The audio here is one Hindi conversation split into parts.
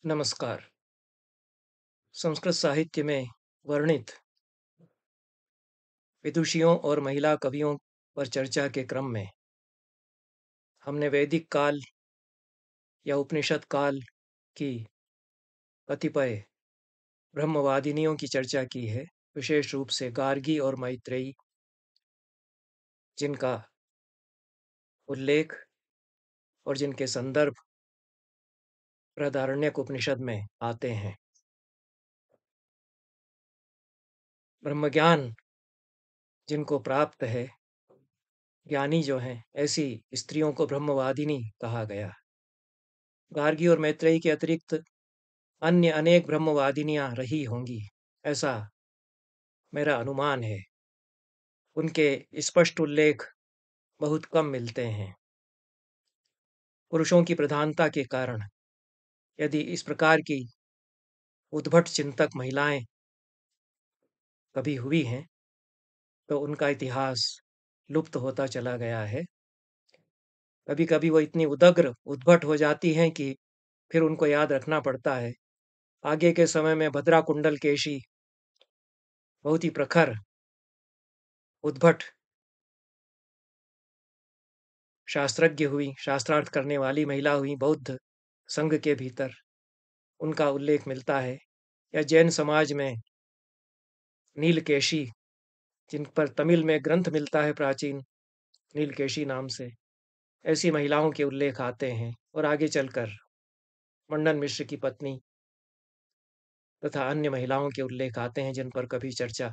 नमस्कार। संस्कृत साहित्य में वर्णित विदुषियों और महिला कवियों पर चर्चा के क्रम में हमने वैदिक काल या उपनिषद काल की कतिपय ब्रह्मवादिनियों की चर्चा की है, विशेष रूप से गार्गी और मैत्रेयी, जिनका उल्लेख और जिनके संदर्भ बृहदारण्यक उपनिषद में आते हैं। ब्रह्मज्ञान जिनको प्राप्त है, ज्ञानी जो हैं, ऐसी स्त्रियों को ब्रह्मवादिनी कहा गया। गार्गी और मैत्रेयी के अतिरिक्त अन्य अनेक ब्रह्मवादिनियां रही होंगी, ऐसा मेरा अनुमान है। उनके स्पष्ट उल्लेख बहुत कम मिलते हैं। पुरुषों की प्रधानता के कारण यदि इस प्रकार की उद्भट चिंतक महिलाएं कभी हुई हैं, तो उनका इतिहास लुप्त होता चला गया है। कभी कभी वो इतनी उदग्र उद्भट हो जाती हैं कि फिर उनको याद रखना पड़ता है। आगे के समय में भद्रा कुंडल केशी बहुत ही प्रखर उद्भट शास्त्रज्ञ हुई, शास्त्रार्थ करने वाली महिला हुई बौद्ध संघ के भीतर, उनका उल्लेख मिलता है। या जैन समाज में नीलकेशी, जिन पर तमिल में ग्रंथ मिलता है प्राचीन नीलकेशी नाम से, ऐसी महिलाओं के उल्लेख आते हैं। और आगे चलकर मंडन मिश्र की पत्नी तथा अन्य महिलाओं के उल्लेख आते हैं, जिन पर कभी चर्चा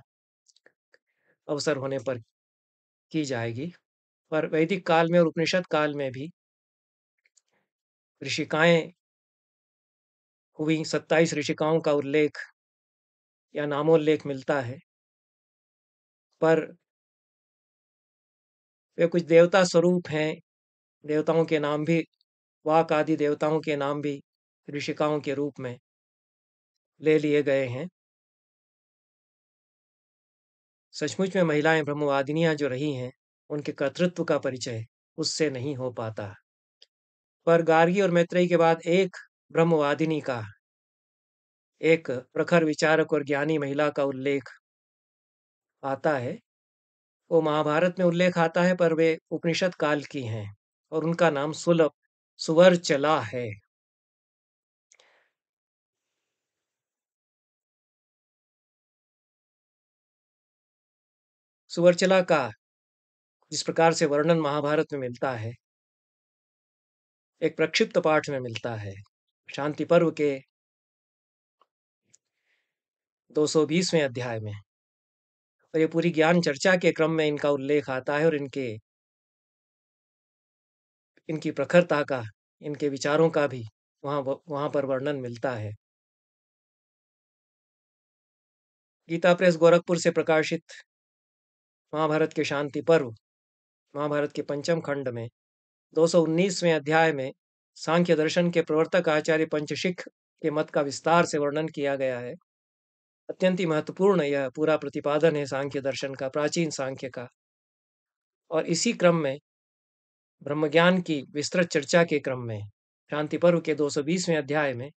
अवसर होने पर की जाएगी। पर वैदिक काल में और उपनिषद काल में भी ऋषिकाएं हुई, 27 ऋषिकाओं का उल्लेख या नामोल्लेख मिलता है। पर वे कुछ देवता स्वरूप हैं, देवताओं के नाम भी, वाक आदि देवताओं के नाम भी ऋषिकाओं के रूप में ले लिए गए हैं। सचमुच में महिलाएं ब्रह्मवादिनियां जो रही हैं, उनके कर्तृत्व का परिचय उससे नहीं हो पाता। पर गार्गी और मैत्रेयी के बाद एक ब्रह्मवादिनी का, एक प्रखर विचारक और ज्ञानी महिला का उल्लेख आता है। वो महाभारत में उल्लेख आता है, पर वे उपनिषद काल की हैं और उनका नाम सुवर्चला है। सुवर्चला का जिस प्रकार से वर्णन महाभारत में मिलता है, एक प्रक्षिप्त पाठ में मिलता है, शांति पर्व के 220वें अध्याय में। और ये पूरी ज्ञान चर्चा के क्रम में इनका उल्लेख आता है और इनकी प्रखरता का, इनके विचारों का भी वहां पर वर्णन मिलता है। गीता प्रेस गोरखपुर से प्रकाशित महाभारत के शांति पर्व, महाभारत के पंचम खंड में 219वें अध्याय में सांख्य दर्शन के प्रवर्तक आचार्य पंचशिख के मत का विस्तार से वर्णन किया गया है। अत्यंत ही महत्वपूर्ण यह पूरा प्रतिपादन है सांख्य दर्शन का, प्राचीन सांख्य का। और इसी क्रम में ब्रह्मज्ञान की विस्तृत चर्चा के क्रम में शांति पर्व के 220वें अध्याय में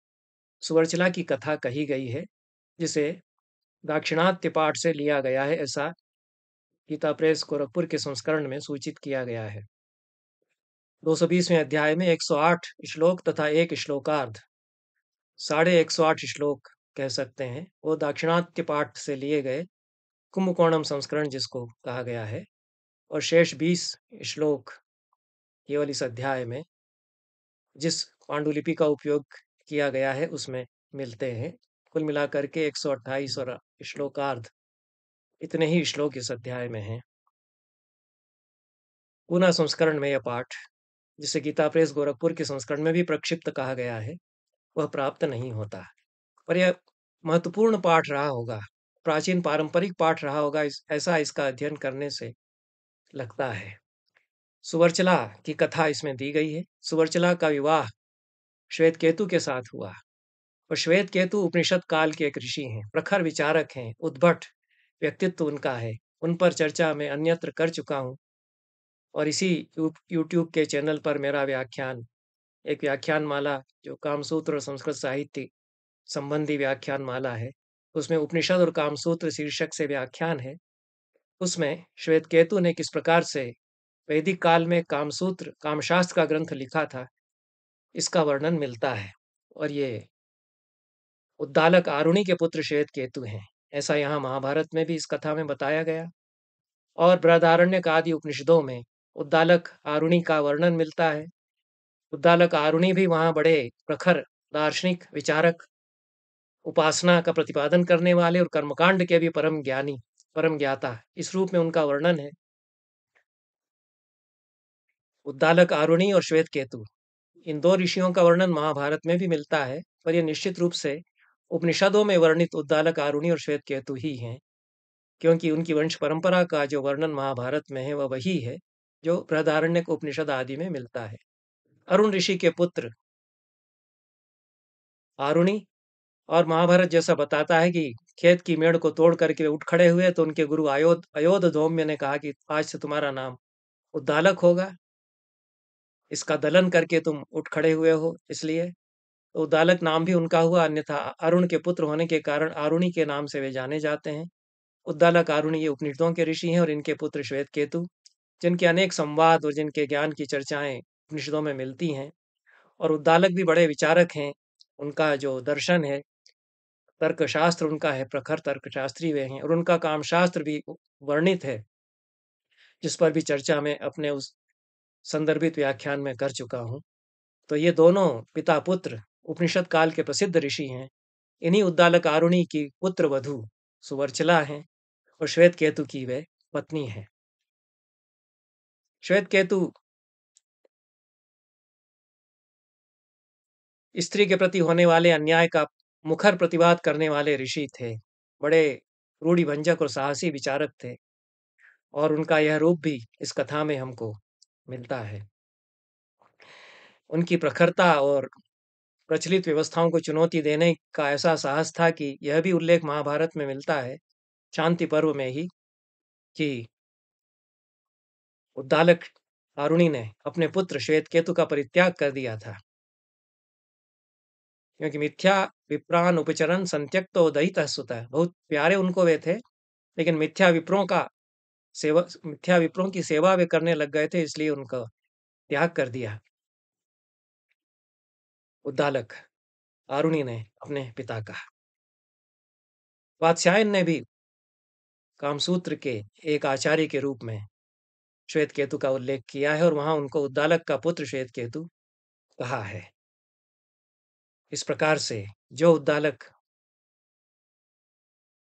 सुवर्चला की कथा कही गई है, जिसे दाक्षिणात्य पाठ से लिया गया है, ऐसा गीता प्रेस गोरखपुर के संस्करण में सूचित किया गया है। 220वें अध्याय में 108 श्लोक तथा एक श्लोकार्ध, 108 श्लोक कह सकते हैं, वो दाक्षिणात्य पाठ से लिए गए, कुंभकोणम संस्करण जिसको कहा गया है। और शेष 20 श्लोक केवल इस अध्याय में जिस पांडुलिपि का उपयोग किया गया है उसमें मिलते हैं। कुल मिलाकर के 128 और श्लोकार्ध, इतने ही श्लोक इस अध्याय में हैं। पूना संस्करण में यह पाठ, जिसे गीता प्रेस गोरखपुर के संस्करण में भी प्रक्षिप्त कहा गया है, वह प्राप्त नहीं होता। पर यह महत्वपूर्ण पाठ रहा होगा, प्राचीन पारंपरिक पाठ रहा होगा, ऐसा इसका अध्ययन करने से लगता है। सुवर्चला की कथा इसमें दी गई है। सुवर्चला का विवाह श्वेत केतु के साथ हुआ और श्वेत केतु उपनिषद काल के एक ऋषि हैं, प्रखर विचारक हैं, उद्भट व्यक्तित्व उनका है। उन पर चर्चा मैं अन्यत्र कर चुका हूँ और इसी यूट्यूब के चैनल पर मेरा व्याख्यान एक व्याख्यान माला जो कामसूत्र और संस्कृत साहित्य संबंधी व्याख्यान माला है, उसमें उपनिषद और कामसूत्र शीर्षक से व्याख्यान है। उसमें श्वेतकेतु ने किस प्रकार से वैदिक काल में कामसूत्र कामशास्त्र का ग्रंथ लिखा था, इसका वर्णन मिलता है। और ये उद्दालक आरुणि के पुत्र श्वेतकेतु हैं, ऐसा यहाँ महाभारत में भी इस कथा में बताया गया। और बृहदारण्यक आदि उपनिषदों में उद्दालक आरुणि का वर्णन मिलता है। उद्दालक आरुणि भी वहाँ बड़े प्रखर दार्शनिक विचारक, उपासना का प्रतिपादन करने वाले और कर्मकांड के भी परम ज्ञानी, परम ज्ञाता, इस रूप में उनका वर्णन है। उद्दालक आरुणि और श्वेतकेतु, इन दो ऋषियों का वर्णन महाभारत में भी मिलता है, पर यह निश्चित रूप से उपनिषदों में वर्णित उद्दालक आरुणि और श्वेतकेतु ही हैं, क्योंकि उनकी वंश परंपरा का जो वर्णन महाभारत में है वह वही है जो बृहदारण्यक उपनिषद आदि में मिलता है। अरुण ऋषि के पुत्र आरुणि, और महाभारत जैसा बताता है कि खेत की मेड़ को तोड़ करके वे उठ खड़े हुए, तो उनके गुरु अयोध धौम्य ने कहा कि आज से तुम्हारा नाम उद्दालक होगा, इसका दलन करके तुम उठ खड़े हुए हो, इसलिए तो उद्दालक नाम भी उनका हुआ। अन्यथा अरुण के पुत्र होने के कारण आरुणि के नाम से वे जाने जाते हैं। उद्दालक आरुणि ये उपनिषदों के ऋषि हैं, और इनके पुत्र श्वेत केतु, जिनके अनेक संवाद और जिनके ज्ञान की चर्चाएं उपनिषदों में मिलती हैं। और उद्दालक भी बड़े विचारक हैं, उनका जो दर्शन है, तर्कशास्त्र उनका है, प्रखर तर्कशास्त्री वे हैं, और उनका कामशास्त्र भी वर्णित है, जिस पर भी चर्चा में अपने उस संदर्भित व्याख्यान में कर चुका हूँ। तो ये दोनों पिता पुत्र उपनिषद काल के प्रसिद्ध ऋषि हैं। इन्हीं उद्दालक आरुणि की पुत्र वधु सुवर्चला हैं, और श्वेत केतु की वे पत्नी हैं। श्वेत केतु स्त्री के प्रति होने वाले अन्याय का मुखर प्रतिवाद करने वाले ऋषि थे। बड़े रूढ़िभंजक और साहसी विचारक थे, और उनका यह रूप भी इस कथा में हमको मिलता है। उनकी प्रखरता और प्रचलित व्यवस्थाओं को चुनौती देने का ऐसा साहस था कि यह भी उल्लेख महाभारत में मिलता है, शांति पर्व में ही, कि उद्दालक आरुणि ने अपने पुत्र श्वेतकेतु का परित्याग कर दिया था, क्योंकि मिथ्या विप्रान उपचरण संत्यक्तो दयितः सुतः, बहुत प्यारे उनको वे थे, लेकिन मिथ्या विप्रों की सेवा वे करने लग गए थे, इसलिए उनका त्याग कर दिया उद्दालक आरुणि ने अपने पिता का। वात्स्यायन ने भी कामसूत्र के एक आचार्य के रूप में श्वेतकेतु का उल्लेख किया है, और वहां उनको उद्दालक का पुत्र श्वेतकेतु कहा है। इस प्रकार से जो उद्दालक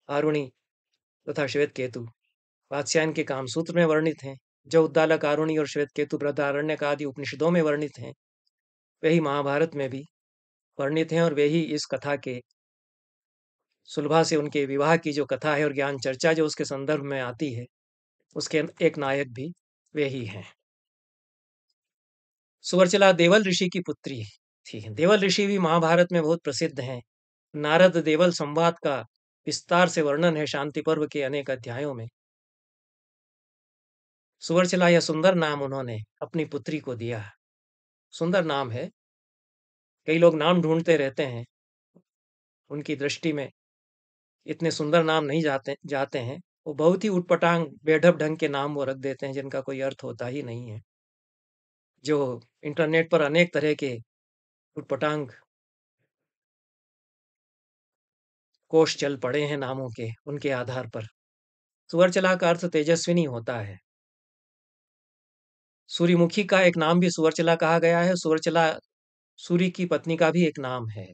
आरुणि तथा श्वेतकेतु वात्स्यायन के कामसूत्र में वर्णित हैं, जो उद्दालक आरुणि और श्वेतकेतु बृहदारण्यक आदि उपनिषदों में वर्णित हैं, वही महाभारत में भी वर्णित हैं, और वे ही इस कथा के सुलभा से उनके विवाह की जो कथा है और ज्ञान चर्चा जो उसके संदर्भ में आती है, उसके एक नायक भी वे ही हैं। सुवर्चला देवल ऋषि की पुत्री थी। देवल ऋषि भी महाभारत में बहुत प्रसिद्ध हैं। नारद देवल संवाद का विस्तार से वर्णन है शांति पर्व के अनेक अध्यायों में। सुवर्चला यह सुंदर नाम उन्होंने अपनी पुत्री को दिया। सुंदर नाम है, कई लोग नाम ढूंढते रहते हैं, उनकी दृष्टि में इतने सुंदर नाम नहीं जाते जाते हैं। वो बहुत ही उटपटांग बेढब ढंग के नाम वो रख देते हैं, जिनका कोई अर्थ होता ही नहीं है। जो इंटरनेट पर अनेक तरह के उटपटांग कोश चल पड़े हैं नामों के, उनके आधार पर। सुवर्चला का अर्थ तेजस्विनी होता है। सूर्यमुखी का एक नाम भी सुवर्चला कहा गया है। सुवर्चला सूर्य की पत्नी का भी एक नाम है,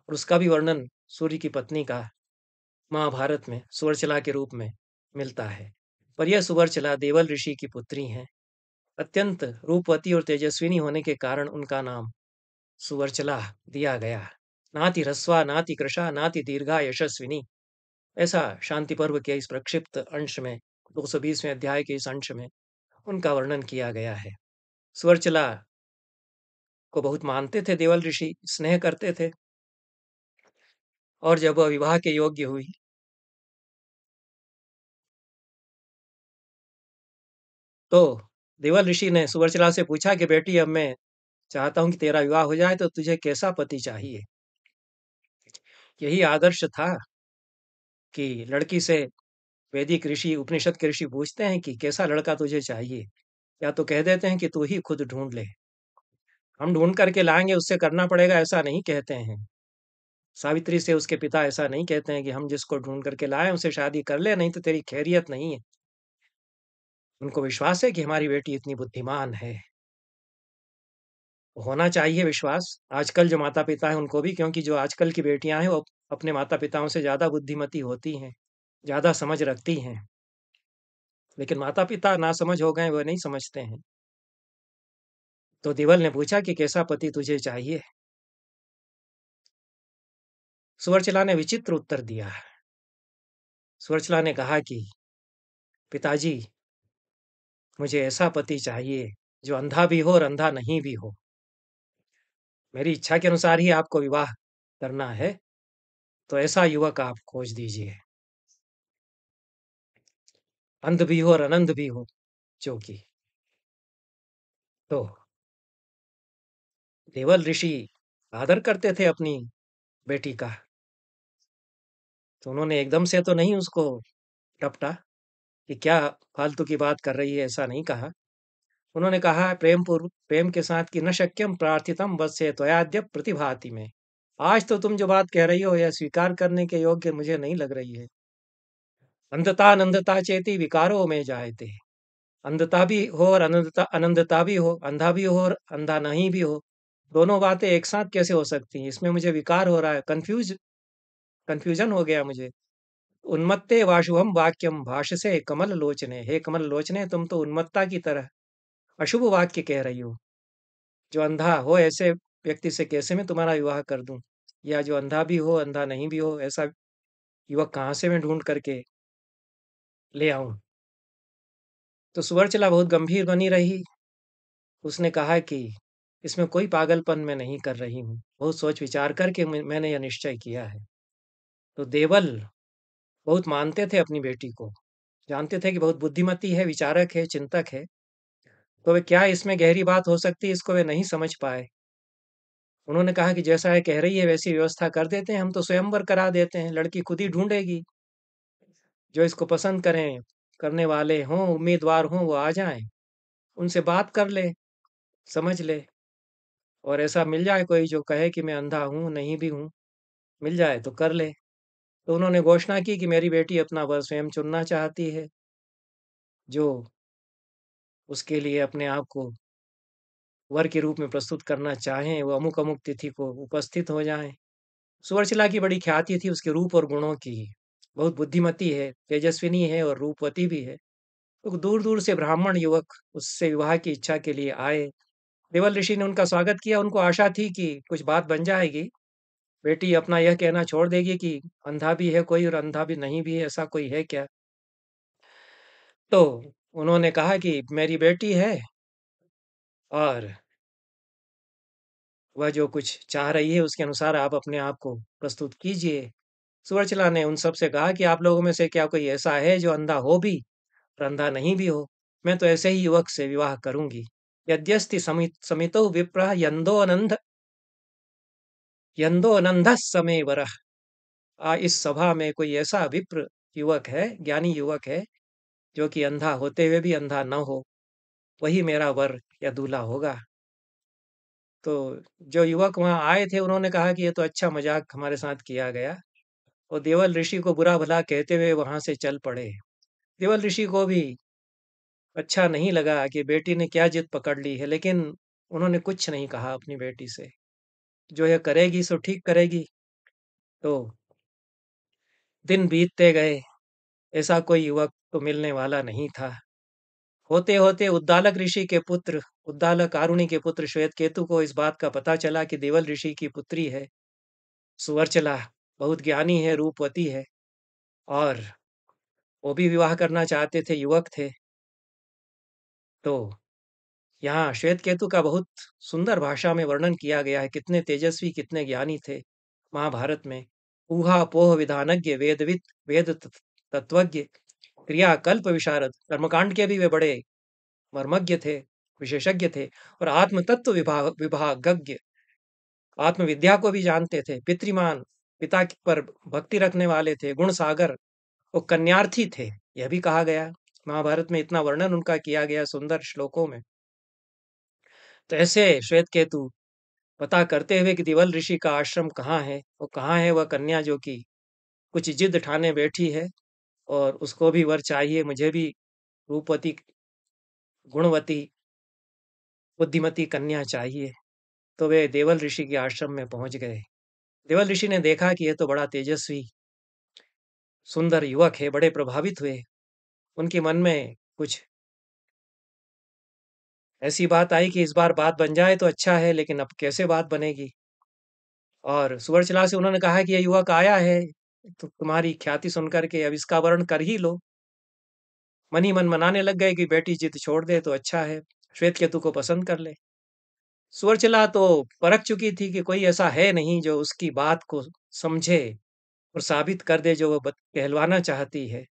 और उसका भी वर्णन सूर्य की पत्नी का महाभारत में सुवर्चला के रूप में मिलता है। पर यह सुवर्चला देवल ऋषि की पुत्री हैं। अत्यंत रूपवती और तेजस्विनी होने के कारण उनका नाम सुवर्चला दिया गया। नाति ह्रस्वा नाति कृशा नाति दीर्घा यशस्विनी, ऐसा शांति पर्व के इस प्रक्षिप्त अंश में 220वें अध्याय के इस अंश में उनका वर्णन किया गया है। सुवर्चला को बहुत मानते थे देवल ऋषि, स्नेह करते थे, और जब वह विवाह के योग्य हुई तो देवल ऋषि ने सुवर्चला से पूछा कि बेटी, अब मैं चाहता हूँ कि तेरा विवाह हो जाए, तो तुझे कैसा पति चाहिए? यही आदर्श था कि लड़की से वैदिक ऋषि, उपनिषद के ऋषि पूछते हैं कि कैसा लड़का तुझे चाहिए? या तो कह देते हैं कि तू ही खुद ढूँढ ले। हम ढूँढ करके लाएँगे, उससे करना पड़ेगा, ऐसा नहीं कहते हैं। सावित्री से उसके पिता ऐसा नहीं कहते हैं कि हम जिसको ढूँढ करके लाए हैं, उससे शादी कर ले, नहीं तो तेरी खैरियत नहीं है। उनको विश्वास है कि हमारी बेटी इतनी बुद्धिमान है। होना चाहिए विश्वास। आजकल जो माता-पिता हैं उनको भी, क्योंकि जो आजकल की बेटियाँ हैं वो अपने माता-पिताओं से ज़्यादा बुद्धिमती होती हैं, ज़्यादा समझ रखती हैं। लेकिन माता-पिता नासमझ हो गए, वो नहीं समझते हैं। तो देवल ने पूछा कि कैसा पति तुझे चाहिए? सुवर्चला ने विचित्र उत्तर दिया। सुवर्चला ने कहा कि पिताजी, मुझे ऐसा पति चाहिए जो अंधा भी हो और अंधा नहीं भी हो। मेरी इच्छा के अनुसार ही आपको विवाह करना है, तो ऐसा युवक आप खोज दीजिए। अंध भी हो और अनंत भी हो, जो कि तो देवल ऋषि आदर करते थे अपनी बेटी का, तो उन्होंने एकदम से तो नहीं उसको टपटा कि क्या फालतू की बात कर रही है, ऐसा नहीं कहा। उन्होंने कहा प्रेम पूर्व, प्रेम के साथ कि न शक्यम प्रार्थितम वत्से त्वयाद्य प्रतिभाति में। आज तो तुम जो बात कह रही हो यह स्वीकार करने के योग्य मुझे नहीं लग रही है। अंधता अनंधता चेति विकारो में जायते। अंधता भी हो और अनंतता अनंतता भी हो, अंधा भी हो और अंधा नहीं भी हो। दोनों बातें एक साथ कैसे हो सकती हैं? इसमें मुझे विकार हो रहा है, कन्फ्यूजन हो गया मुझे। उन्मत्ते वाशुभम वाक्यम भाषसे कमल लोचने। हे कमल लोचने, तुम तो उन्मत्ता की तरह अशुभ वाक्य कह रही हो। जो अंधा हो ऐसे व्यक्ति से कैसे मैं तुम्हारा विवाह कर दूं? या जो अंधा भी हो अंधा नहीं भी हो, ऐसा युवक कहाँ से मैं ढूंढ करके ले आऊं? तो सुवर्चला बहुत गंभीर बनी रही। उसने कहा कि इसमें कोई पागलपन मैं नहीं कर रही हूँ। बहुत सोच विचार करके मैंने यह निश्चय किया है। तो देवल बहुत मानते थे अपनी बेटी को, जानते थे कि बहुत बुद्धिमती है, विचारक है, चिंतक है। तो वे क्या इसमें गहरी बात हो सकती है, इसको वे नहीं समझ पाए। उन्होंने कहा कि जैसा है कह रही है वैसी व्यवस्था कर देते हैं, हम तो स्वयंवर करा देते हैं, लड़की खुद ही ढूंढेगी। जो इसको पसंद करें, करने वाले हों, उम्मीदवार हों, वो आ जाएं, उनसे बात कर ले, समझ ले, और ऐसा मिल जाए कोई जो कहे कि मैं अंधा हूँ, नहीं भी हूँ, मिल जाए तो कर ले। तो उन्होंने घोषणा की कि मेरी बेटी अपना वर स्वयं चुनना चाहती है, जो उसके लिए अपने आप को वर के रूप में प्रस्तुत करना चाहें, वो अमुक-अमुक तिथि को उपस्थित हो जाएँ। सुवर्चला की बड़ी ख्याति थी उसके रूप और गुणों की। बहुत बुद्धिमती है, तेजस्विनी है और रूपवती भी है। तो दूर-दूर से ब्राह्मण युवक उससे विवाह की इच्छा के लिए आए। देवल ऋषि ने उनका स्वागत किया, उनको आशा थी कि कुछ बात बन जाएगी। बेटी अपना यह कहना छोड़ देगी कि अंधा भी है कोई और अंधा भी नहीं भी है, ऐसा कोई है क्या? तो उन्होंने कहा कि मेरी बेटी है और वह जो कुछ चाह रही है उसके अनुसार आप अपने आप को प्रस्तुत कीजिए। सुवर्चला ने उन सब से कहा कि आप लोगों में से क्या कोई ऐसा है जो अंधा हो भी और अंधा नहीं भी हो? मैं तो ऐसे ही युवक से विवाह करूँगी। यद्यस्ति समितौ विप्रः यन्दो अनन्धः समे वरः। इस सभा में कोई ऐसा विप्र युवक है, ज्ञानी युवक है, जो कि अंधा होते हुए भी अंधा न हो, वही मेरा वर या दूल्हा होगा। तो जो युवक वहाँ आए थे उन्होंने कहा कि ये तो अच्छा मज़ाक हमारे साथ किया गया, और देवल ऋषि को बुरा-भला कहते हुए वहाँ से चल पड़े। देवल ऋषि को भी अच्छा नहीं लगा कि बेटी ने क्या जिद पकड़ ली है, लेकिन उन्होंने कुछ नहीं कहा अपनी बेटी से। जो ये करेगी सो ठीक करेगी। तो दिन बीतते गए, ऐसा कोई युवक तो मिलने वाला नहीं था। होते-होते उद्दालक ऋषि के पुत्र, उद्दालक आरुणि के पुत्र श्वेतकेतु को इस बात का पता चला कि देवल ऋषि की पुत्री है सुवर्चला, बहुत ज्ञानी है, रूपवती है, और वो भी विवाह करना चाहते थे, युवक थे। तो यहाँ श्वेतकेतु का बहुत सुंदर भाषा में वर्णन किया गया है, कितने तेजस्वी, कितने ज्ञानी थे महाभारत में। ऊहापोह विधानज्ञ, वेदविद, तत्वज्ञ, क्रियाकल्प विशारद, कर्मकांड के भी वे बड़े मर्मज्ञ थे। विशेषज्ञ थे और आत्मतत्व विभागज्ञ, आत्मविद्या को भी जानते थे, पितृमान, पिता पर भक्ति रखने वाले थे, गुण सागर, वो कन्यार्थी थे, यह भी कहा गया। महाभारत में इतना वर्णन उनका किया गया सुंदर श्लोकों में। तो ऐसे श्वेत केतु पता करते हुए कि दिवल ऋषि का आश्रम कहाँ है, वो कहाँ है वह कन्या जो कि कुछ जिद ठाने बैठी है और उसको भी वर चाहिए, मुझे भी रूपवती, गुणवती, बुद्धिमती कन्या चाहिए। तो वे देवल ऋषि के आश्रम में पहुंच गए। देवल ऋषि ने देखा कि यह तो बड़ा तेजस्वी सुंदर युवक है, बड़े प्रभावित हुए। उनके मन में कुछ ऐसी बात आई कि इस बार बात बन जाए तो अच्छा है, लेकिन अब कैसे बात बनेगी। और सुवर्चला से उन्होंने कहा कि यह युवक आया है, तो तुम्हारी ख्याति सुनकर के अब इसका वर्ण कर ही लो। मन ही मन मनाने लग गए कि बेटी जिद छोड़ दे तो अच्छा है, श्वेत केतु को पसंद कर ले। सुवर्चला तो परख चुकी थी कि कोई ऐसा है नहीं जो उसकी बात को समझे और साबित कर दे जो वह कहलवाना चाहती है।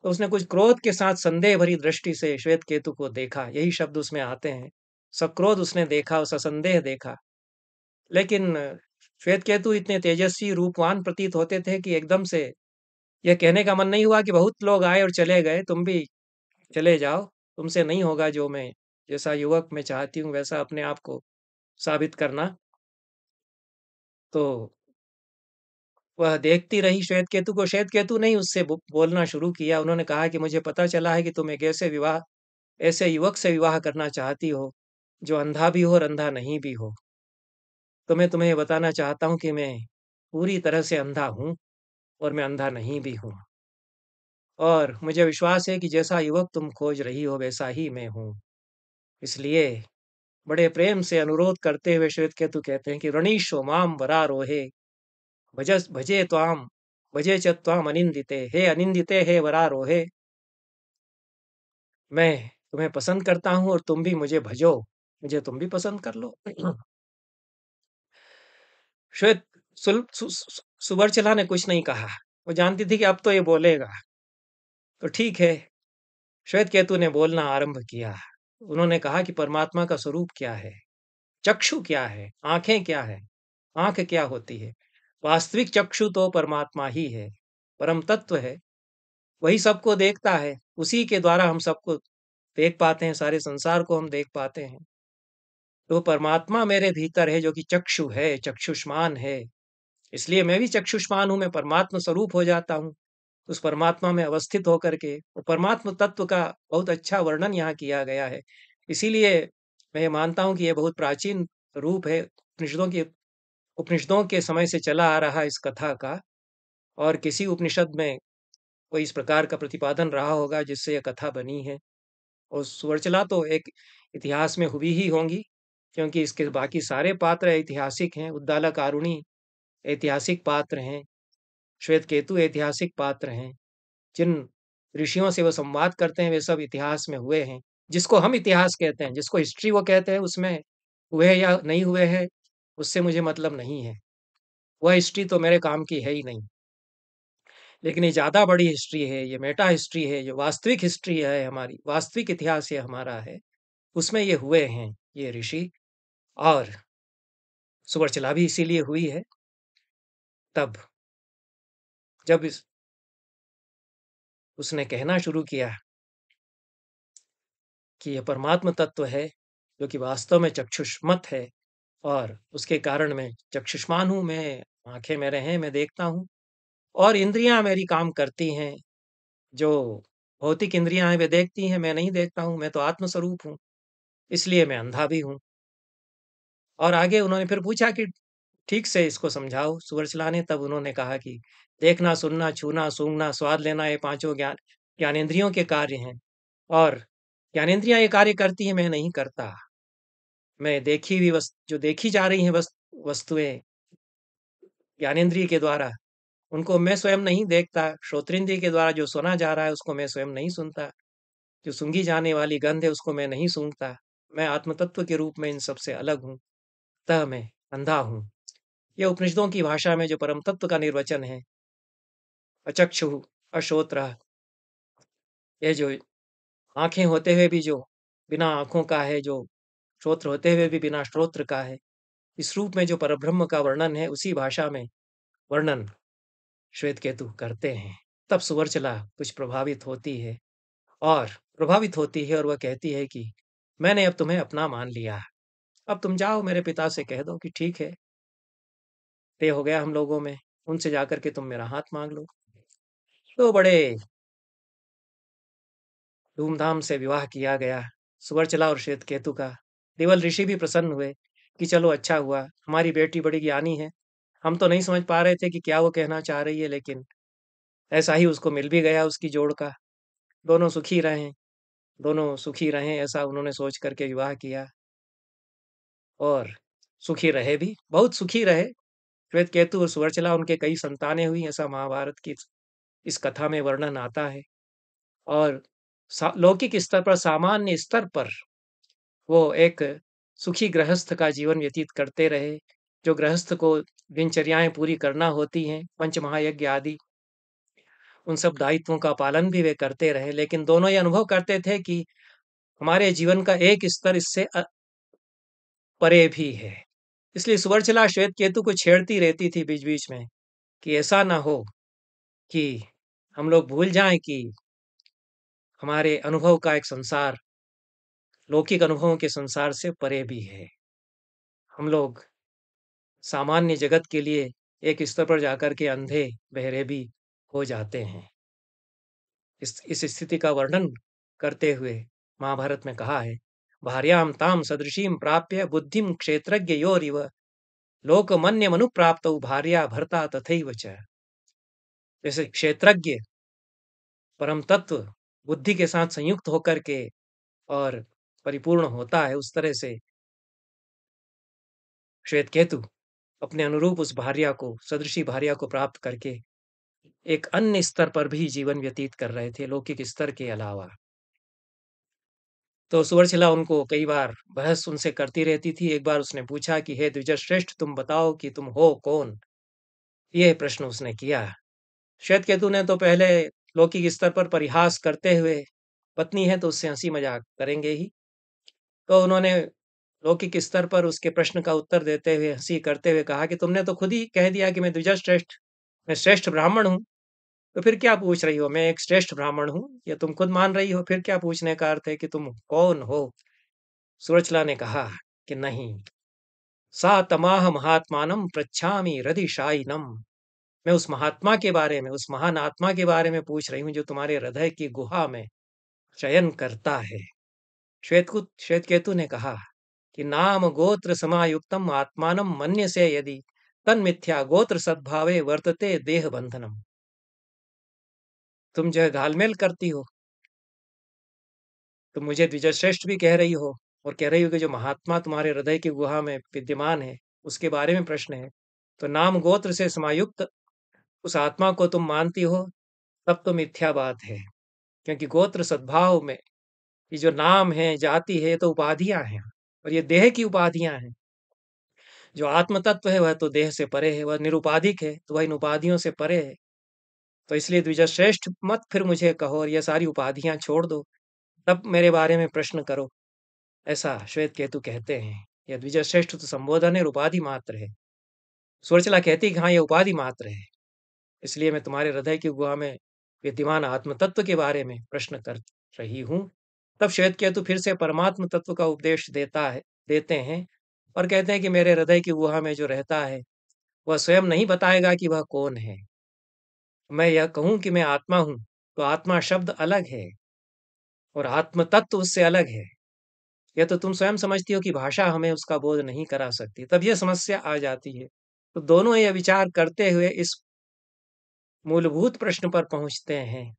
तो उसने कुछ क्रोध के साथ संदेह भरी दृष्टि से श्वेत केतु को देखा, यही शब्द उसमें आते हैं। सक्रोध उसने देखा, ससंदेह देखा। लेकिन श्वेत केतु इतने तेजस्वी रूपवान प्रतीत होते थे कि एकदम से यह कहने का मन नहीं हुआ कि बहुत लोग आए और चले गए, तुम भी चले जाओ, तुमसे नहीं होगा जो मैं, जैसा युवक मैं चाहती हूँ वैसा अपने आप को साबित करना। तो वह देखती रही श्वेत केतु को। श्वेत केतु ने ही उससे बोलना शुरू किया। उन्होंने कहा कि मुझे पता चला है कि तुम एक ऐसे युवक से विवाह करना चाहती हो जो अंधा भी हो और अंधा नहीं भी हो। तो मैं तुम्हें बताना चाहता हूँ कि मैं पूरी तरह से अंधा हूँ और मैं अंधा नहीं भी हूँ, और मुझे विश्वास है कि जैसा युवक तुम खोज रही हो वैसा ही मैं हूँ। इसलिए बड़े प्रेम से अनुरोध करते हुए श्वेत केतु कहते हैं कि रणीशो माम वरारोहे, भजे त्वाम, भजे च त्वाम अनिंदिते, हे अनिंदिते, हे वरारोहे, मैं तुम्हें पसंद करता हूँ और तुम भी मुझे भजो, मुझे तुम भी पसंद कर लो। श्वेत सुवर्चला ने कुछ नहीं कहा। वो जानती थी कि अब तो ये बोलेगा। तो ठीक है, श्वेत केतु ने बोलना आरंभ किया। उन्होंने कहा कि परमात्मा का स्वरूप क्या है, चक्षु क्या है, आंखें क्या है, आंख क्या होती है। वास्तविक चक्षु तो परमात्मा ही है, परम तत्व है, वही सबको देखता है, उसी के द्वारा हम सबको देख पाते हैं, सारे संसार को हम देख पाते हैं। तो परमात्मा मेरे भीतर है जो कि चक्षु है, चक्षुष्मान है। इसलिए मैं भी चक्षुष्मान हूं, मैं परमात्मा स्वरूप हो जाता हूं। उस परमात्मा में अवस्थित होकर के वो परमात्म तत्व का बहुत अच्छा वर्णन यहाँ किया गया है। इसीलिए मैं ये मानता हूँ कि ये बहुत प्राचीन रूप है, उपनिषदों के समय से चला आ रहा इस कथा का, और किसी उपनिषद में कोई इस प्रकार का प्रतिपादन रहा होगा जिससे यह कथा बनी है। और सुवर्चला तो एक इतिहास में हुई ही होंगी, क्योंकि इसके बाकी सारे पात्र ऐतिहासिक हैं। उद्दालक आरुणि ऐतिहासिक पात्र हैं, श्वेत केतु ऐतिहासिक पात्र हैं, जिन ऋषियों से वो संवाद करते हैं वे सब इतिहास में हुए हैं। जिसको हम इतिहास कहते हैं, जिसको हिस्ट्री वो कहते हैं, उसमें हुए या नहीं हुए हैं उससे मुझे मतलब नहीं है, वह हिस्ट्री तो मेरे काम की है ही नहीं। लेकिन ये ज़्यादा बड़ी हिस्ट्री है, ये मेटा हिस्ट्री है, जो वास्तविक हिस्ट्री है हमारी, वास्तविक इतिहास ये हमारा है, उसमें ये हुए हैं ये ऋषि। और सुवर्चला भी इसीलिए हुई है। तब जब उसने कहना शुरू किया कि यह परमात्म तत्व है जो कि वास्तव में चक्षुष्मत है, और उसके कारण मैं चक्षुष्मान हूँ, मैं, आंखें मेरे हैं, मैं देखता हूँ, और इंद्रियां मेरी काम करती हैं, जो भौतिक इंद्रियां हैं वे देखती हैं, मैं नहीं देखता हूँ, मैं तो आत्मस्वरूप हूँ, इसलिए मैं अंधा भी हूँ। और आगे उन्होंने फिर पूछा कि ठीक से इसको समझाओ सुवर्चला ने। तब उन्होंने कहा कि देखना, सुनना, छूना, सूंघना, स्वाद लेना, ये पांचों ज्ञानेंद्रियों के कार्य हैं, और ज्ञानेंद्रियां ये कार्य करती हैं, मैं नहीं करता। मैं देखी हुई जो देखी जा रही हैं वस्तुएं ज्ञानेंद्रिय के द्वारा, उनको मैं स्वयं नहीं देखता। श्रोत्रेंद्रिय के द्वारा जो सुना जा रहा है उसको मैं स्वयं नहीं सुनता। जो सूंघी जाने वाली गंध है उसको मैं नहीं सूंघता। मैं आत्मतत्व के रूप में इन सबसे अलग हूँ, अतः मैं अंधा हूँ। ये उपनिषदों की भाषा में जो परम तत्व का निर्वचन है, अचक्षु, अश्रोत्र, ये जो आंखें होते हुए भी जो बिना आँखों का है, जो श्रोत्र होते हुए भी बिना श्रोत्र का है। इस रूप में जो परब्रह्म का वर्णन है, उसी भाषा में वर्णन श्वेतकेतु करते हैं। तब सुवर्चला कुछ प्रभावित होती है और वह कहती है कि मैंने अब तुम्हें अपना मान लिया। अब तुम जाओ मेरे पिता से कह दो कि ठीक है, तय हो गया हम लोगों में, उनसे जाकर के तुम मेरा हाथ माँग लो। तो बड़े धूमधाम से विवाह किया गया सुवर्चला और श्वेतकेतु का। देवल ऋषि भी प्रसन्न हुए कि चलो अच्छा हुआ, हमारी बेटी बड़ी ज्ञानी है। हम तो नहीं समझ पा रहे थे कि क्या वो कहना चाह रही है, लेकिन ऐसा ही उसको मिल भी गया उसकी जोड़ का। दोनों सुखी रहें, दोनों सुखी रहें ऐसा उन्होंने सोच करके विवाह किया और सुखी रहे भी, बहुत सुखी रहे। श्वेतकेतु और सुवर्चला, उनके कई संतानें हुई, ऐसा महाभारत की इस कथा में वर्णन आता है। और लौकिक स्तर पर, सामान्य स्तर पर वो एक सुखी गृहस्थ का जीवन व्यतीत करते रहे। जो गृहस्थ को दिनचर्याएं पूरी करना होती हैं, पंचमहायज्ञ आदि, उन सब दायित्वों का पालन भी वे करते रहे। लेकिन दोनों ये अनुभव करते थे कि हमारे जीवन का एक स्तर इससे परे भी है। इसलिए सुवर्चला श्वेतकेतु को छेड़ती रहती थी बीच बीच में कि ऐसा ना हो कि हम लोग भूल जाएं कि हमारे अनुभव का एक संसार लौकिक अनुभवों के संसार से परे भी है। हम लोग सामान्य जगत के लिए एक स्तर पर जाकर के अंधे बहरे भी हो जाते हैं। इस स्थिति का वर्णन करते हुए महाभारत में कहा है, भार्याम ताम सदृशीम प्राप्य बुद्धिम क्षेत्रज्ञ योरिव लोकमन्य मनु प्राप्त भार्या भर्ता तथैव च। जैसे क्षेत्रज्ञ परम तत्व बुद्धि के साथ संयुक्त होकर के और परिपूर्ण होता है, उस तरह से श्वेतकेतु अपने अनुरूप उस भार्या को, सदृशी भार्या को प्राप्त करके एक अन्य स्तर पर भी जीवन व्यतीत कर रहे थे, लौकिक स्तर के अलावा। तो सुवर्चला उनको कई बार बहस उनसे करती रहती थी। एक बार उसने पूछा कि हे द्विजश्रेष्ठ, तुम बताओ कि तुम हो कौन? ये प्रश्न उसने किया। श्वेतकेतु ने तो पहले लौकिक स्तर पर परिहास करते हुए, पत्नी है तो उससे हंसी मजाक करेंगे ही, तो उन्होंने लौकिक स्तर पर उसके प्रश्न का उत्तर देते हुए, हंसी करते हुए कहा कि तुमने तो खुद ही कह दिया कि मैं द्विजश्रेष्ठ, मैं श्रेष्ठ ब्राह्मण हूँ, तो फिर क्या पूछ रही हो? मैं एक श्रेष्ठ ब्राह्मण हूँ, ये तुम खुद मान रही हो, फिर क्या पूछने का अर्थ है कि तुम कौन हो? सुरचला ने कहा कि नहीं, सा तमाह महात्मानम पृच्छामि हृदिशायिनम। मैं उस महात्मा के बारे में, उस महान आत्मा के बारे में पूछ रही हूँ जो तुम्हारे हृदय की गुहा में शयन करता है। श्वेतकेतु ने कहा कि नाम गोत्र समायुक्तम आत्मानम मन्य से यदि तन्मिथ्या गोत्र सद्भावे वर्तते देह बंधनम। तुम जो है घालमेल करती हो, तुम मुझे द्विजश्रेष्ठ भी कह रही हो और कह रही हो कि जो महात्मा तुम्हारे हृदय की गुहा में विद्यमान है उसके बारे में प्रश्न है। तो नाम गोत्र से समायुक्त उस आत्मा को तुम मानती हो, तब तो मिथ्या बात है। क्योंकि गोत्र सद्भाव में ये जो नाम है, जाति है, ये तो उपाधियां हैं और ये देह की उपाधियां हैं। जो आत्म तत्व है वह तो देह से परे है, वह निरुपाधिक है, तो वह इन उपाधियों से परे है। तो इसलिए द्विजश्रेष्ठ मत फिर मुझे कहो और ये सारी उपाधियां छोड़ दो, तब मेरे बारे में प्रश्न करो, ऐसा श्वेतकेतु कहते हैं। यह द्विजश्रेष्ठ तो संबोधन है, उपाधि मात्र है। सुवर्चला कहती है कि हाँ, ये उपाधि मात्र है, इसलिए मैं तुम्हारे हृदय की गुहा में विद्यमान आत्म तत्व के बारे में प्रश्न कर रही हूँ। तब श्वेतकेतु फिर से परमात्म तत्व का उपदेश देते हैं और कहते हैं कि मेरे हृदय की गुहा में जो रहता है वह स्वयं नहीं बताएगा कि वह कौन है। मैं यह कहूं कि मैं आत्मा हूं, तो आत्मा शब्द अलग है और आत्म तत्व उससे अलग है। यह तो तुम स्वयं समझती हो कि भाषा हमें उसका बोध नहीं करा सकती, तब यह समस्या आ जाती है। तो दोनों यह विचार करते हुए इस मूलभूत प्रश्न पर पहुंचते हैं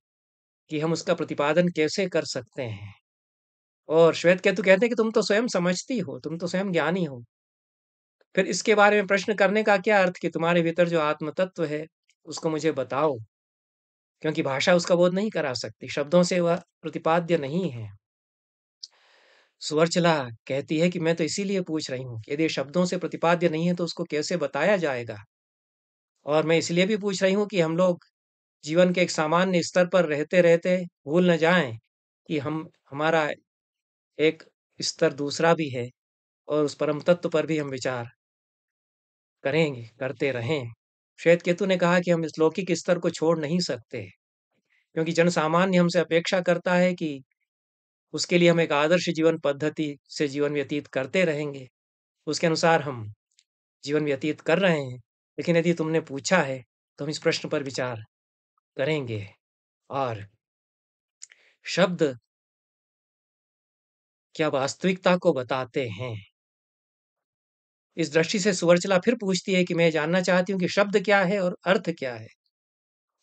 कि हम उसका प्रतिपादन कैसे कर सकते हैं। और श्वेतकेतु कहते हैं कि तुम तो स्वयं समझती हो, तुम तो स्वयं ज्ञानी हो, फिर इसके बारे में प्रश्न करने का क्या अर्थ कि तुम्हारे भीतर जो आत्म तत्व है उसको मुझे बताओ, क्योंकि भाषा उसका बोध नहीं करा सकती, शब्दों से वह प्रतिपाद्य नहीं है। सुवर्चला कहती है कि मैं तो इसीलिए पूछ रही हूँ कि यदि शब्दों से प्रतिपाद्य नहीं है तो उसको कैसे बताया जाएगा। और मैं इसलिए भी पूछ रही हूँ कि हम लोग जीवन के एक सामान्य स्तर पर रहते रहते भूल न जाएं कि हम हमारा एक स्तर दूसरा भी है और उस परम तत्व पर भी हम विचार करेंगे, करते रहें। श्वेत केतु ने कहा कि हम इस लौकिक स्तर को छोड़ नहीं सकते, क्योंकि जनसामान्य हमसे अपेक्षा करता है कि उसके लिए हम एक आदर्श जीवन पद्धति से जीवन व्यतीत करते रहेंगे। उसके अनुसार हम जीवन व्यतीत कर रहे हैं। लेकिन यदि तुमने पूछा है, तो हम इस प्रश्न पर विचार करेंगे। और शब्द क्या वास्तविकता को बताते हैं? इस दृष्टि से सुवर्चला फिर पूछती है कि मैं जानना चाहती हूँ कि शब्द क्या है और अर्थ क्या है?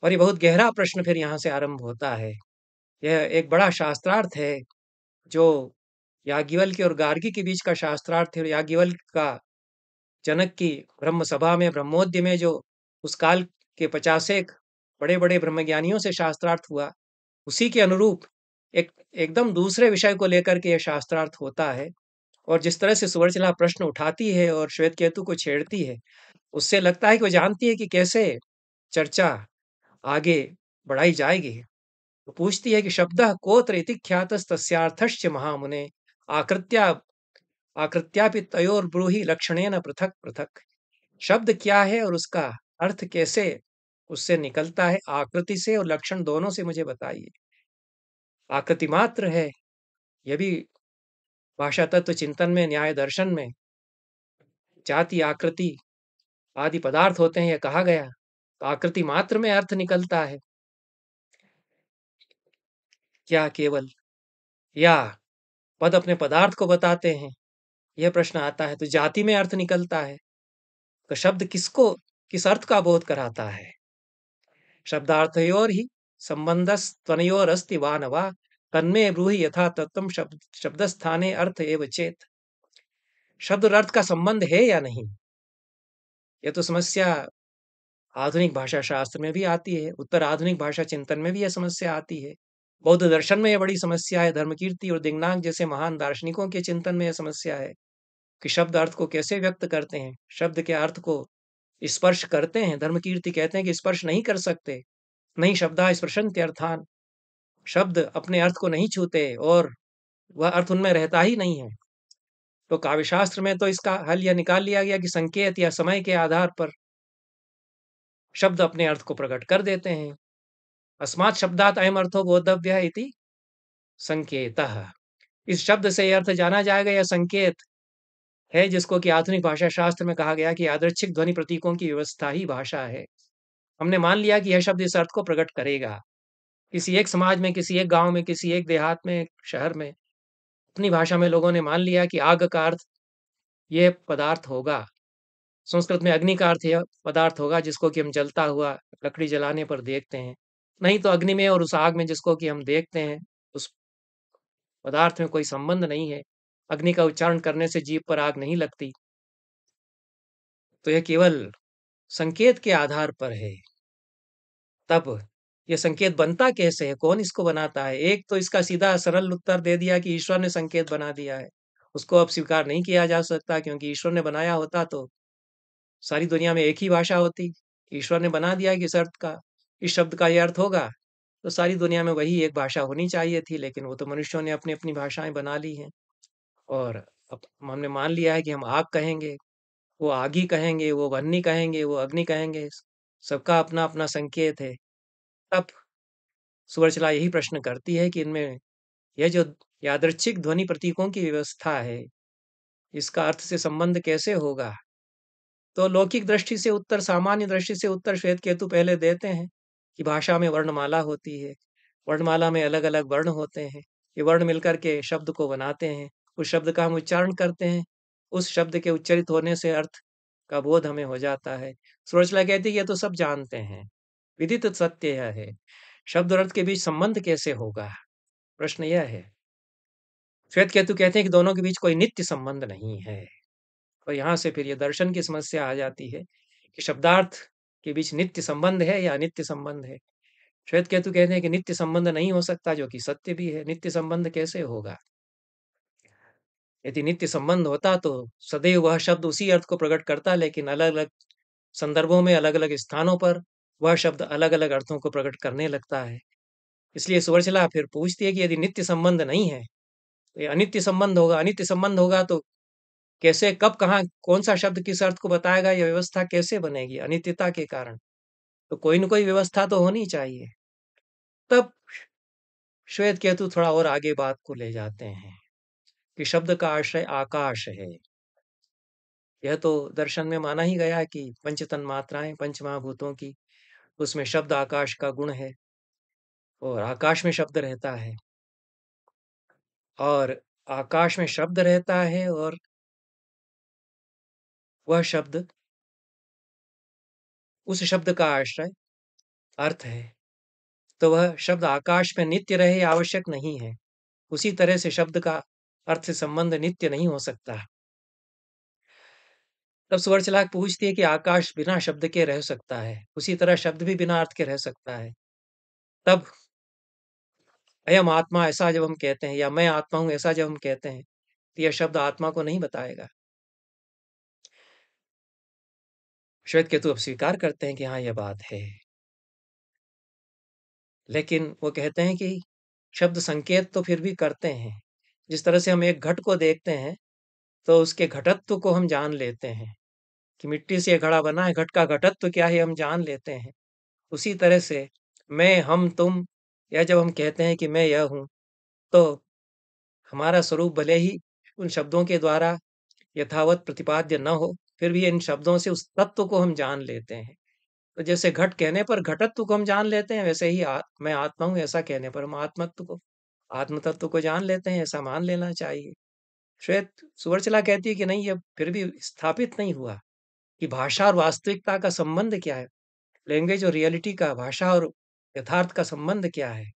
और ये बहुत गहरा प्रश्न फिर यहाँ से आरंभ होता है। यह एक बड़ा शास्त्रार्थ है, जो याज्ञवल्क्य और गार्गी के बीच का शास्त्रार्थ है। और याज्ञवल्क्य का जनक की ब्रह्म सभा में, ब्रह्मोद्य में, जो उस काल के 50 बड़े-बड़े ब्रह्मज्ञानियों से शास्त्रार्थ हुआ, उसी के अनुरूप एक एकदम दूसरे विषय को लेकर के यह शास्त्रार्थ होता है। और जिस तरह से सुवर्चला प्रश्न उठाती है और श्वेतकेतु को छेड़ती है, उससे लगता है कि वो जानती है कि कैसे चर्चा आगे बढ़ाई जाएगी। वो पूछती है कि शब्दः कोत्र इति ख्यातस्तस्यार्थश्च महामुने आकृत्या आकृत्यापि तयोर्ब्रूहि लक्षणेन पृथक पृथक। शब्द क्या है और उसका अर्थ कैसे उससे निकलता है, आकृति से और लक्षण दोनों से मुझे बताइए। आकृति मात्र है, यह भी भाषा तत्व चिंतन में, न्याय दर्शन में जाति आकृति आदि पदार्थ होते हैं, यह कहा गया। तो आकृति मात्र में अर्थ निकलता है क्या केवल, या पद अपने पदार्थ को बताते हैं? यह प्रश्न आता है। तो जाति में अर्थ निकलता है, तो शब्द किसको, किस अर्थ का बोध कराता है? शब्दार्थयोर ही संबंधस्त्वनयोरस्ति वा न वा तन्मे ब्रूहि यथा तत्त्वं शब्दस्थाने अर्थ एव चेत। शब्द और अर्थ का संबंध है या नहीं, यह तो समस्या आधुनिक भाषा शास्त्र में भी आती है, उत्तर आधुनिक भाषा चिंतन में भी यह समस्या आती है। बौद्ध दर्शन में यह बड़ी समस्या है। धर्मकीर्ति और दिग्नाग जैसे महान दार्शनिकों के चिंतन में यह समस्या है कि शब्द अर्थ को कैसे व्यक्त करते हैं, शब्द के अर्थ को स्पर्श करते हैं। धर्मकीर्ति कहते हैं कि स्पर्श नहीं कर सकते, नहीं शब्दा स्पृशन्ति अर्थान। शब्द अपने अर्थ को नहीं छूते और वह अर्थ उनमें रहता ही नहीं है। तो काव्यशास्त्र में तो इसका हल यह निकाल लिया गया कि संकेत या समय के आधार पर शब्द अपने अर्थ को प्रकट कर देते हैं। अस्मात् शब्दात् अयम् अर्थो बोद्धव्यः इति संकेतः। इस शब्द से यह अर्थ जाना जाएगा, यह संकेत है, जिसको कि आधुनिक भाषा शास्त्र में कहा गया कि यादृच्छिक ध्वनि प्रतीकों की व्यवस्था ही भाषा है। हमने मान लिया कि यह शब्द इस अर्थ को प्रकट करेगा। किसी एक समाज में, किसी एक गांव में, किसी एक देहात में, शहर में, अपनी भाषा में लोगों ने मान लिया कि आग का अर्थ ये पदार्थ होगा। संस्कृत में अग्नि का अर्थ यह पदार्थ होगा जिसको कि हम जलता हुआ लकड़ी जलाने पर देखते हैं। नहीं तो अग्नि में और उस आग में जिसको कि हम देखते हैं, उस पदार्थ में कोई संबंध नहीं है। अग्नि का उच्चारण करने से जीभ पर आग नहीं लगती। तो यह केवल संकेत के आधार पर है। तब यह संकेत बनता कैसे है, कौन इसको बनाता है? एक तो इसका सीधा सरल उत्तर दे दिया कि ईश्वर ने संकेत बना दिया है। उसको अब स्वीकार नहीं किया जा सकता, क्योंकि ईश्वर ने बनाया होता तो सारी दुनिया में एक ही भाषा होती। ईश्वर ने बना दिया कि इस शब्द का ये अर्थ होगा, तो सारी दुनिया में वही एक भाषा होनी चाहिए थी। लेकिन वो तो मनुष्यों ने अपनी-अपनी भाषाएँ बना ली हैं। और अब हमने मान लिया है कि हम आग कहेंगे, वो आगी कहेंगे, वो वह्नि कहेंगे, वो अग्नि कहेंगे। सबका अपना-अपना संकेत है। तब सुवर्चला यही प्रश्न करती है कि इनमें यह जो यादृच्छिक ध्वनि प्रतीकों की व्यवस्था है, इसका अर्थ से संबंध कैसे होगा? तो लौकिक दृष्टि से उत्तर, सामान्य दृष्टि से उत्तर श्वेतकेतु पहले देते हैं कि भाषा में वर्णमाला होती है। वर्णमाला में अलग-अलग वर्ण होते हैं। ये वर्ण मिलकर के शब्द को बनाते हैं। उस शब्द का हम उच्चारण करते हैं। उस शब्द के उच्चरित होने से अर्थ का बोध हमें हो जाता है। सुरचला कहती है ये तो सब जानते हैं। विदित सत्य यह है। शब्द और अर्थ के बीच संबंध कैसे होगा? प्रश्न यह है। श्वेतकेतु कहते हैं कि दोनों के बीच कोई नित्य संबंध नहीं है। और यहाँ से फिर ये दर्शन की समस्या आ जाती है कि शब्दार्थ के बीच नित्य संबंध है या अनित्य संबंध है। श्वेतकेतु कहते हैं कि नित्य संबंध नहीं हो सकता, जो कि सत्य भी है। नित्य संबंध कैसे होगा? यदि नित्य संबंध होता तो सदैव वह शब्द उसी अर्थ को प्रकट करता, लेकिन अलग-अलग संदर्भों में, अलग-अलग स्थानों पर वह शब्द अलग-अलग अर्थों को प्रकट करने लगता है। इसलिए सुवर्चला फिर पूछती है कि यदि नित्य संबंध नहीं है, ये अनित्य संबंध होगा, अनित्य संबंध होगा तो कैसे, कब, कहाँ, कौन-सा शब्द किस अर्थ को बताएगा, ये व्यवस्था कैसे बनेगी? अनित्यता के कारण। तो कोई न कोई व्यवस्था तो होनी चाहिए। तब श्वेत केतु थोड़ा और आगे बात को ले जाते हैं कि शब्द का आश्रय आकाश है। यह तो दर्शन में माना ही गया है कि पंच तन्मात्राएँ, पंच महाभूतों की, उसमें शब्द आकाश का गुण है और आकाश में शब्द रहता है और आकाश में शब्द रहता है और वह शब्द, उस शब्द का आश्रय अर्थ है। तो वह शब्द आकाश में नित्य रहे आवश्यक नहीं है। उसी तरह से शब्द का अर्थ से संबंध नित्य नहीं हो सकता। तब सुवर्चला पूछती है कि आकाश बिना शब्द के रह सकता है, उसी तरह शब्द भी बिना अर्थ के रह सकता है। तब अयम आत्मा ऐसा जब हम कहते हैं या मैं आत्मा हूँ ऐसा जब हम कहते हैं, तो यह शब्द आत्मा को नहीं बताएगा। श्वेत केतु अब स्वीकार करते हैं कि हाँ, यह बात है। लेकिन वो कहते हैं कि शब्द संकेत तो फिर भी करते हैं। जिस तरह से हम एक घट को देखते हैं, तो उसके घटत्व को हम जान लेते हैं कि मिट्टी से ये घड़ा बना है, घट का घटत्व क्या है हम जान लेते हैं। उसी तरह से मैं, हम, तुम, या जब हम कहते हैं कि मैं यह हूँ, तो हमारा स्वरूप भले ही उन शब्दों के द्वारा यथावत प्रतिपाद्य न हो, फिर भी इन शब्दों से उस तत्व को हम जान लेते हैं। तो जैसे घट कहने पर घटत्व को हम जान लेते हैं, वैसे ही मैं आत्मा हूँ ऐसा कहने पर हम आत्मत्व को, आत्म तत्व को जान लेते हैं, ऐसा मान लेना चाहिए। श्वेत सुवर्चला कहती है कि नहीं, ये फिर भी स्थापित नहीं हुआ कि भाषा और वास्तविकता का संबंध क्या है? लैंग्वेज और रियलिटी का, भाषा और यथार्थ का संबंध क्या है?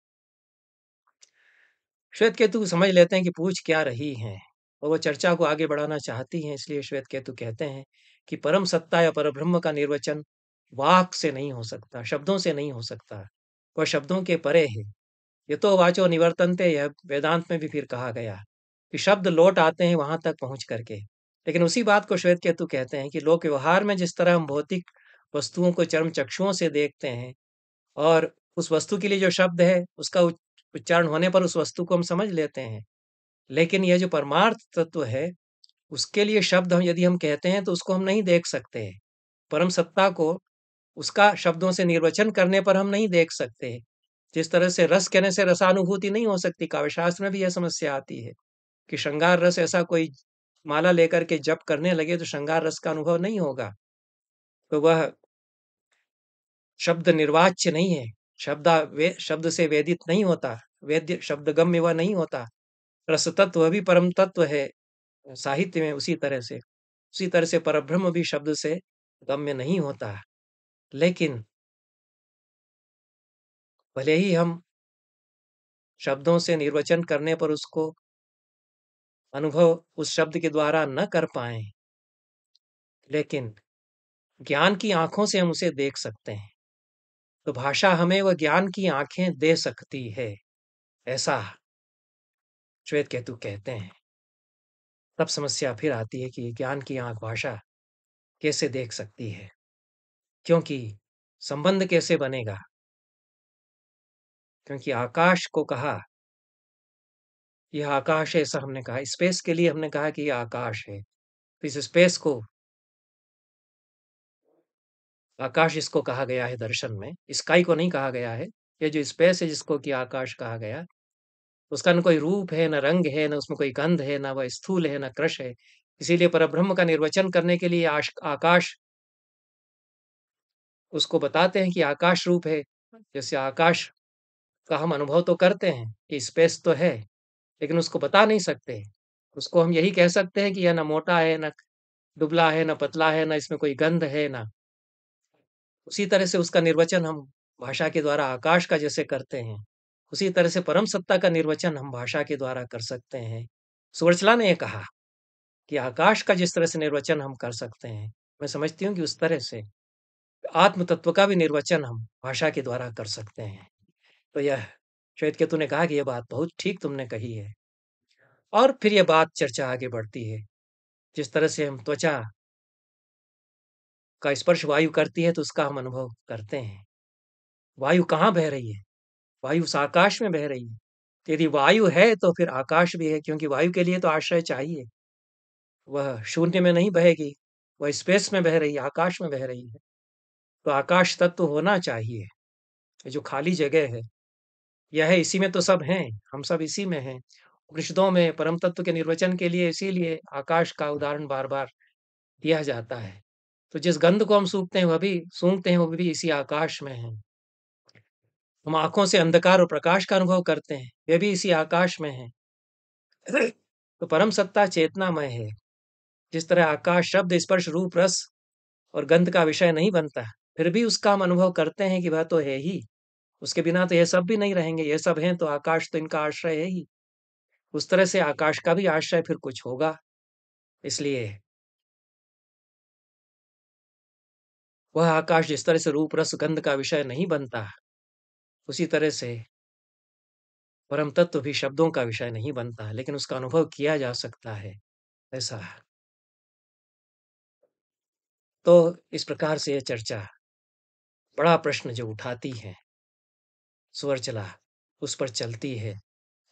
श्वेत केतु समझ लेते हैं कि पूछ क्या रही हैं और वो चर्चा को आगे बढ़ाना चाहती हैं, इसलिए श्वेत केतु कहते हैं कि परम सत्ता या परब्रह्म का निर्वचन वाक से नहीं हो सकता, शब्दों से नहीं हो सकता। वह शब्दों के परे है। यतो वाचो निवर्तन्ते, यह वेदांत में भी फिर कहा गया कि शब्द लौट आते हैं वहां तक पहुंच करके। लेकिन उसी बात को श्वेत केतु कहते हैं कि लोक व्यवहार में जिस तरह हम भौतिक वस्तुओं को चर्म चक्षुओं से देखते हैं और उस वस्तु के लिए जो शब्द है उसका उच्चारण होने पर उस वस्तु को हम समझ लेते हैं। लेकिन यह जो परमार्थ तत्व है, उसके लिए शब्द हम यदि हम कहते हैं तो उसको हम नहीं देख सकते हैं। परम सत्ता को उसका शब्दों से निर्वचन करने पर हम नहीं देख सकते। जिस तरह से रस कहने से रसानुभूति नहीं हो सकती, काव्यशास्त्र में भी यह समस्या आती है कि श्रृंगार रस, ऐसा कोई माला लेकर के जप करने लगे तो श्रृंगार रस का अनुभव नहीं होगा। तो वह शब्द निर्वाच्य नहीं है, शब्द से वेदित नहीं होता, वेद्य शब्दगम्य वह नहीं होता। रस तत्व भी परम तत्व है साहित्य में, उसी तरह से परब्रह्म भी शब्द से गम्य नहीं होता। लेकिन भले ही हम शब्दों से निर्वचन करने पर उसको अनुभव उस शब्द के द्वारा न कर पाएँ, लेकिन ज्ञान की आँखों से हम उसे देख सकते हैं। तो भाषा हमें वह ज्ञान की आँखें दे सकती है, ऐसा श्वेत केतु कहते हैं। तब समस्या फिर आती है कि ज्ञान की आँख भाषा कैसे देख सकती है? क्योंकि संबंध कैसे बनेगा? क्योंकि आकाश को कहा, यह आकाश है ऐसा हमने कहा, स्पेस के लिए हमने कहा कि यह आकाश है। तो इस स्पेस को आकाश इसको कहा गया है दर्शन में, स्काई को नहीं कहा गया है। ये जो स्पेस है जिसको कि आकाश कहा गया, उसका न कोई रूप है, न रंग है, न उसमें कोई गंध है, न वह स्थूल है, न कृश है। इसीलिए परब्रह्म का निर्वचन करने के लिए आकाश उसको बताते हैं कि आकाश रूप है। जैसे आकाश का हम अनुभव तो करते हैं कि स्पेस तो है, लेकिन उसको बता नहीं सकते। उसको हम यही कह सकते हैं कि यह ना मोटा है, ना दुबला है, ना पतला है, ना इसमें कोई गंध है, ना, उसी तरह से उसका निर्वचन हम भाषा के द्वारा आकाश का जैसे करते हैं, उसी तरह से परम सत्ता का निर्वचन हम भाषा के द्वारा कर सकते हैं। सुवर्चला ने ये कहा कि आकाश का जिस तरह से निर्वचन हम कर सकते हैं, मैं समझती हूँ कि उस तरह से आत्म तत्व का भी निर्वचन हम भाषा के द्वारा कर सकते हैं। तो यह श्वेत केतु ने कहा कि यह बात बहुत ठीक तुमने कही है। और फिर यह बात चर्चा आगे बढ़ती है। जिस तरह से हम त्वचा का स्पर्श वायु करती है तो उसका हम अनुभव करते हैं। वायु कहाँ बह रही है? वायु उस आकाश में बह रही है। यदि वायु है तो फिर आकाश भी है, क्योंकि वायु के लिए तो आश्रय चाहिए। वह शून्य में नहीं बहेगी, वह स्पेस में बह रही है, आकाश में बह रही है। तो आकाश तत्व होना चाहिए। ये जो खाली जगह है, यह है, इसी में तो सब हैं, हम सब इसी में हैं। उपनिषदों में परम तत्व के निर्वचन के लिए इसीलिए आकाश का उदाहरण बार-बार दिया जाता है। तो जिस गंध को हम सूंघते हैं, वो भी इसी आकाश में है। हम आँखों से अंधकार और प्रकाश का अनुभव करते हैं, वे भी इसी आकाश में हैं। तो परम सत्ता चेतनामय है। जिस तरह आकाश शब्द, स्पर्श, रूप, रस और गंध का विषय नहीं बनता, फिर भी उसका हम अनुभव करते हैं कि वह तो है ही। उसके बिना तो ये सब भी नहीं रहेंगे, ये सब हैं तो आकाश तो इनका आश्रय है ही। उस तरह से आकाश का भी आश्रय फिर कुछ होगा। इसलिए वह आकाश जिस तरह से रूप, रस, गंध का विषय नहीं बनता, उसी तरह से परम तत्व भी शब्दों का विषय नहीं बनता, लेकिन उसका अनुभव किया जा सकता है, ऐसा। तो इस प्रकार से ये चर्चा बड़ा प्रश्न जो उठाती है, सुअरचला उस पर चलती है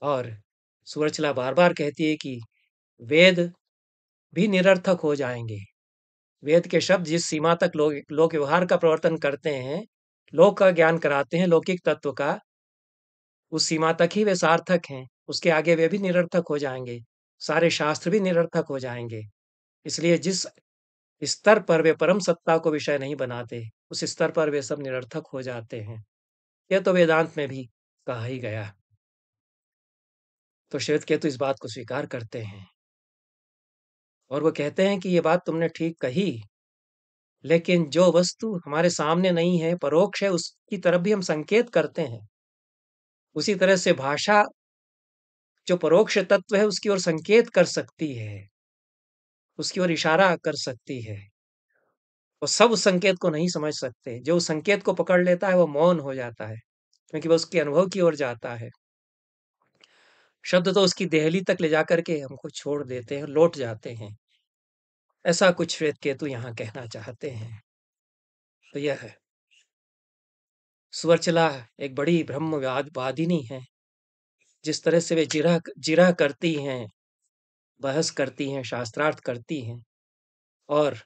और सुअरचला बार-बार कहती है कि वेद भी निरर्थक हो जाएँगे। वेद के शब्द जिस सीमा तक लोक व्यवहार का प्रवर्तन करते हैं, लोक का ज्ञान कराते हैं, लौकिक तत्व का, उस सीमा तक ही वे सार्थक हैं। उसके आगे वे भी निरर्थक हो जाएँगे। सारे शास्त्र भी निरर्थक हो जाएँगे। इसलिए जिस स्तर पर वे परम सत्ता को विषय नहीं बनाते, उस स्तर पर वे सब निरर्थक हो जाते हैं। यह तो वेदांत में भी कहा ही गया। तो श्वेतकेतु इस बात को स्वीकार करते हैं और वो कहते हैं कि ये बात तुमने ठीक कही, लेकिन जो वस्तु हमारे सामने नहीं है, परोक्ष है, उसकी तरफ भी हम संकेत करते हैं। उसी तरह से भाषा जो परोक्ष तत्व है, उसकी ओर संकेत कर सकती है, उसकी ओर इशारा कर सकती है। और सब उस संकेत को नहीं समझ सकते। जो उस संकेत को पकड़ लेता है, वो मौन हो जाता है, क्योंकि वो उसके अनुभव की ओर जाता है। शब्द तो उसकी देहली तक ले जाकर के हमको छोड़ देते हैं, लौट जाते हैं। ऐसा कुछ श्वेतकेतु यहाँ कहना चाहते हैं। तो यह है, सुवर्चला एक बड़ी ब्रह्मवादिनी है। जिस तरह से वे जिरह जिरह करती हैं, बहस करती हैं, शास्त्रार्थ करती हैं, और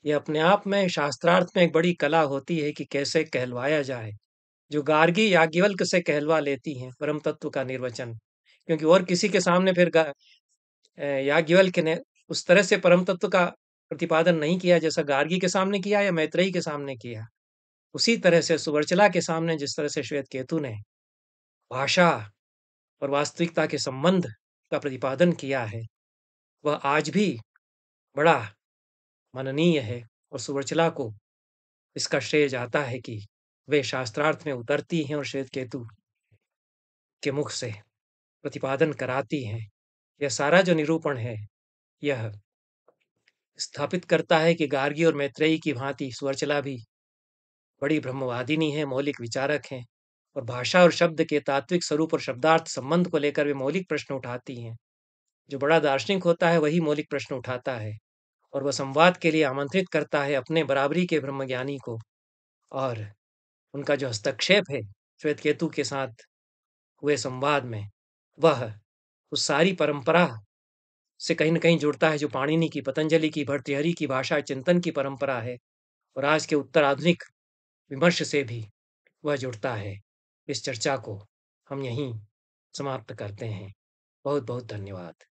ये अपने आप में शास्त्रार्थ में एक बड़ी कला होती है कि कैसे कहलवाया जाए। जो गार्गी याज्ञवल्क्य से कहलवा लेती हैं परम तत्व का निर्वचन, क्योंकि और किसी के सामने फिर याज्ञवल्क्य ने उस तरह से परम तत्व का प्रतिपादन नहीं किया जैसा गार्गी के सामने किया या मैत्रेयी के सामने किया। उसी तरह से सुवर्चला के सामने जिस तरह से श्वेतकेतु ने भाषा और वास्तविकता के संबंध का प्रतिपादन किया है, वह आज भी बड़ा मननीय है। और सुवर्चला को इसका श्रेय जाता है कि वे शास्त्रार्थ में उतरती हैं और श्वेतकेतु के मुख से प्रतिपादन कराती हैं। यह सारा जो निरूपण है, यह स्थापित करता है कि गार्गी और मैत्रेयी की भांति सुवर्चला भी बड़ी ब्रह्मवादिनी है, मौलिक विचारक हैं, और भाषा और शब्द के तात्विक स्वरूप और शब्दार्थ संबंध को लेकर वे मौलिक प्रश्न उठाती हैं। जो बड़ा दार्शनिक होता है, वही मौलिक प्रश्न उठाता है, और वह संवाद के लिए आमंत्रित करता है अपने बराबरी के ब्रह्मज्ञानी को। और उनका जो हस्तक्षेप है श्वेतकेतु के साथ हुए संवाद में, वह उस सारी परंपरा से कहीं न कहीं जुड़ता है जो पाणिनि की, पतंजलि की, भर्तृहरि की भाषा चिंतन की परंपरा है, और आज के उत्तर आधुनिक विमर्श से भी वह जुड़ता है। इस चर्चा को हम यहीं समाप्त करते हैं। बहुत-बहुत धन्यवाद।